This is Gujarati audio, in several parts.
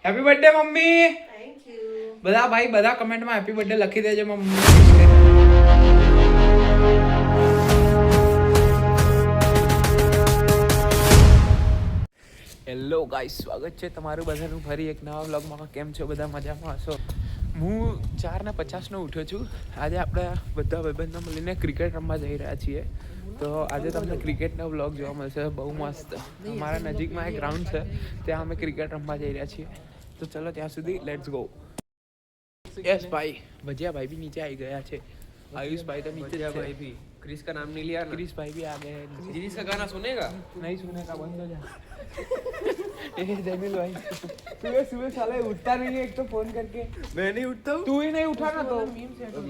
Happy birthday mummy. Thank you. બધા કમેન્ટમાં હેપી બર્થડે લખી દેજો મમ્મી. હેલો ગાઈસ, સ્વાગત છે તમારું બધાનું ફરી એક નવા વ્લોગમાં. કેમ છો બધા? મજામાં હશો? હું 4:50 નો ઉઠ્યો છું. આજે આપણે બધા ભાઈબંધો મળીને ક્રિકેટ રમવા જઈ રહ્યા છીએ. તો આજે તમને ક્રિકેટનો વ્લોગ જોવા મળશે, બહુ મસ્ત. અમારા નજીકમાં એક ગ્રાઉન્ડ છે, ત્યાં અમે ક્રિકેટ રમવા જઈ રહ્યા છીએ. તો ચલો ત્યાં સુધી લેટ્સ ગો. यस भाई, भजिया भाई भी नीचे आ गया है. आयुष भाई तो नीचे है. भाई भी क्रिस का नाम नहीं लिया. क्रिस भाई भी आ गए हैं. क्रिस का गाना सुनेगा? नहीं सुनेगा, बंद हो जा. जमील भाई, सुबह सुबह साले उठता नहीं है, एक तो फोन करके. मैं नहीं उठता हूँ. तू ही नहीं उठा ना तो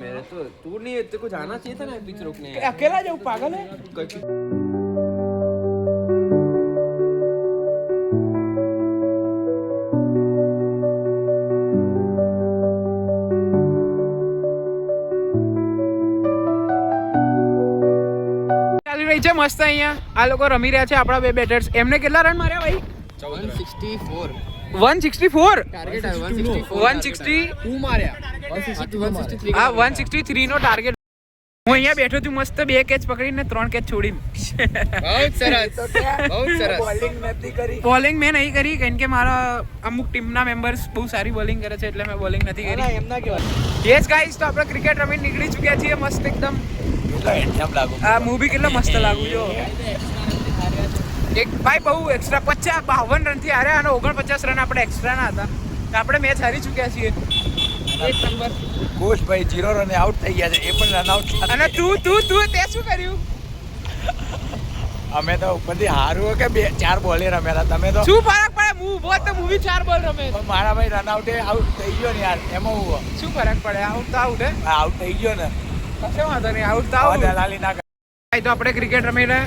मेरे तो तू नहीं, तेरे को जाना चाहिए था ना पिच रोकने. अकेला जाऊँ? पागल है. મસ્ત અહીંયા આ લોકો રમી રહ્યા છે, આપણા બે બેટર્સ. એમને કેટલા રન માર્યા ભાઈ? 164 ટાર્ગેટ 162 માર્યા. 163 હા, 163 નો ટાર્ગેટ. હું અહીંયા બેઠો છું મસ્ત, 2 કેચ પકડીને 3 કેચ છોડીને. बहुत सरस, बहुत सरस. બોલિંગ મેં નહીં કરી, કારણ કે મારા અમુક ટીમના મેમ્બર્સ બહુ સારી બોલિંગ કરે છે, એટલે મેં બોલિંગ નથી કરી. એમના કેવા યસ ગાઈસ, તો આપણે ક્રિકેટ રમીને નીકળી ચૂક્યા છીએ મસ્ત એકદમ. આ મૂવી કેટલો મસ્ત લાગુ જો. એક ભાઈ બહુ એક્સ્ટ્રા 52 રનથી હાર્યા અને 49 રન આપણે એક્સ્ટ્રાના હતા. તો આપણે મેચ હારી ચૂક્યા છીએ. એક નંબર. કોચ ભાઈ 0 રને આઉટ થઈ ગયા છે, એ પણ રન આઉટ. અને તું તે શું કર્યું? અમે તો ઉપરથી હારું કે 4 બોલે રમેલા. તમે તો શું ફરક પડે? હું ઉભો તો મૂવી 4 બોલ રમે. મારા ભાઈ રન આઉટ આઉટ થઈ ગયો ને યાર, એમાં હું શું ફરક પડે? આઉટ તો આઉટ હે. આઉટ થઈ ગયો ને, કશો વાંધો નહીં, આઉટ તો આઉટ. દલાલી ના ભાઈ તો આપણે ક્રિકેટ રમીને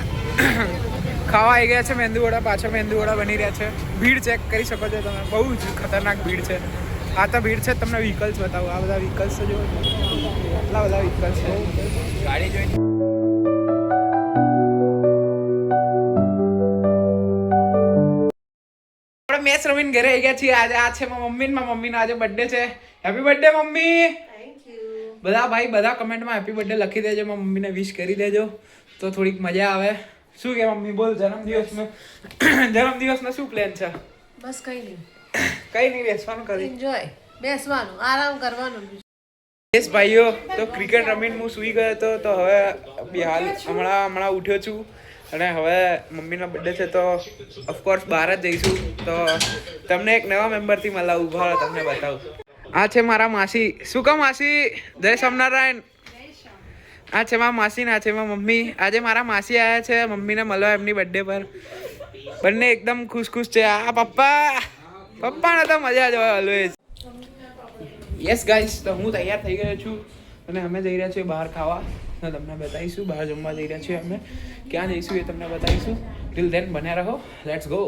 ખાવા આવી ગયા છે મેંદુવડા. પાછળ મેંદુવડા બની રહ્યા છે. ભીડ ચેક કરી શકો છો તમે, બહુ જ ખતરનાક ભીડ છે. આ તો ભીડ છે. તમને વ્હીકલ્સ બતાવો. આ બધા વ્હીકલ્સ જો, એટલા બધા વ્હીકલ્સ છે. ગાડી જોઈને આપણે મેચ રમીને ઘરે આવી ગયા છીએ. આજે આ છે મારા મમ્મીનો આજે બર્થડે છે. Happy birthday mummy. Thank you. બધા કમેન્ટમાં હેપી બર્થડે લખી દેજો. મારા મમ્મીને વિશ કરી દેજો તો થોડીક મજા આવે. શું કે મમ્મી? બોલ. જન્મદિવસનો શું પ્લાન છે? બસ કઈ નહીં, કઈ નહીં, બેસવાનું કરી. એન્જોય, બેસવાનું, આરામ કરવાનું. યસ ભાઈઓ, તો ક્રિકેટ રમીને હું સૂઈ ગયો હતો. તો હવે હમણાં ઉઠ્યો છું અને હવે મમ્મીનો બર્થડે છે, તો ઓફકોર્સ બહાર જ જઈશું. તો તમને એક નવા મેમ્બરથી મળાવું. ઉભા રહો, તમને બતાવું. આ છે મારા માસી. શું કહો માસી? જય સ્વામિનારાયણ. આ છે મારા માસી ને આ છે મારા મમ્મી. આજે મારા માસી આવ્યા છે મમ્મીને મળવા એમની બર્થડે પર. બંને એકદમ ખુશ છે. આ પપ્પાને તો મજા જ હોય ઓલવેઝ. યસ ગાઈસ, તો હું તૈયાર થઈ ગયો છું અને અમે જઈ રહ્યા છીએ બહાર ખાવા. તો તમને બતાવીશું, બહાર જમવા જઈ રહ્યા છીએ અમે. ક્યાં જઈશું એ તમને બતાવીશું. ટિલ ધેન બન્યા રહો. Let's go.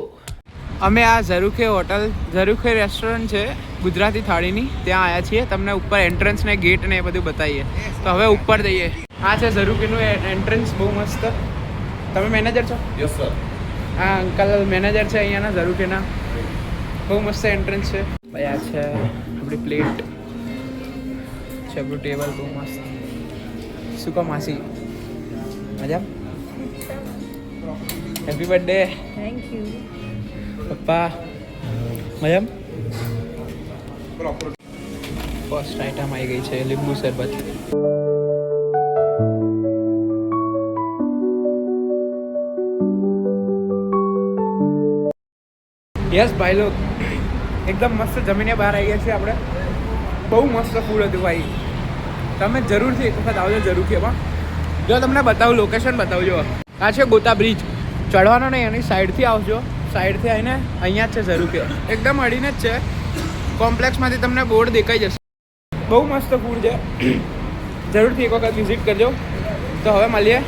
અમે આ ઝરૂખે હોટલ, ઝરૂખે રેસ્ટોરન્ટ છે ગુજરાતી થાળીની, ત્યાં આવ્યા છીએ. તમને ઉપર એન્ટ્રન્સ ને ગેટ ને એ બધું બતાવીએ. તો હવે ઉપર જઈએ. આ છે ઝરૂખેનું એન્ટ્રન્સ, બહુ મસ્ત. તમે મેનેજર છો? Yes sir. આ અંકલ મેનેજર છે અહીંયાના ઝરૂખેના. બહુ મસ્ત એન્ટ્રન્સ છે ભાઈ. આ છે આપણી પ્લેટ છે, આપણું ટેબલ બહુ મસ્ત. શું કહો માસી? મજા? Happy birthday. Thank you. પપ્પા મજા? ફર્સ્ટ આઈટમ આવી ગઈ છે લીંબુ શરબત. યસ ભાઈ લોગ, એકદમ મસ્ત જમીને બહાર આવી ગયા છીએ આપણે. બહુ મસ્ત ફૂડ હતું ભાઈ. તમે જરૂરથી એક વખત આવજો જરૂરથી. એમાં જો તમને બતાવું, લોકેશન બતાવજો. આ છે ગોતા બ્રિજ. ચડવાનો નહીં, એની સાઈડથી આવજો. સાઈડથી આવીને અહીંયા જ છે ઝરૂખે, એકદમ અડીને જ છે. કોમ્પ્લેક્સમાંથી તમને બોર્ડ દેખાઈ જશે. બહુ મસ્ત ફૂડ છે, જરૂરથી એક વખત વિઝિટ કરજો. તો હવે મળીએ,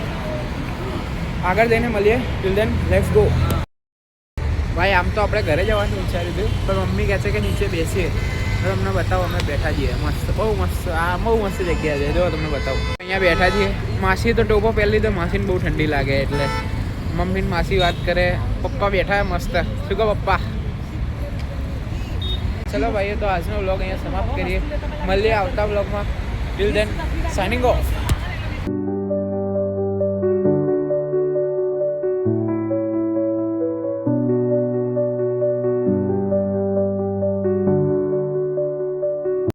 આગળ જઈને મળીએ. Till then let's go. ભાઈ આમ તો આપણે ઘરે જવાનું વિચાર્યું હતું, પણ મમ્મી કહે છે કે નીચે બેસીએ. તો તમને બતાવો, અમે બેઠા છીએ મસ્ત, બહુ મસ્ત. આ બહુ મસ્ત જગ્યા છે, જો તમને બતાવું. અહીંયા બેઠા છીએ. માસી તો ટોપો પહેલી, તો માસીને બહુ ઠંડી લાગે એટલે મમ્મી માસી વાત કરે. પપ્પા બેઠા મસ્ત. શું કહો પપ્પા? ચલો ભાઈઓ તો આજનો વ્લોગ અહીંયા સમાપ્ત કરીએ મળીએ આવતા વ્લોગમાં ટિલ દેન સાઇનિંગ ઓફ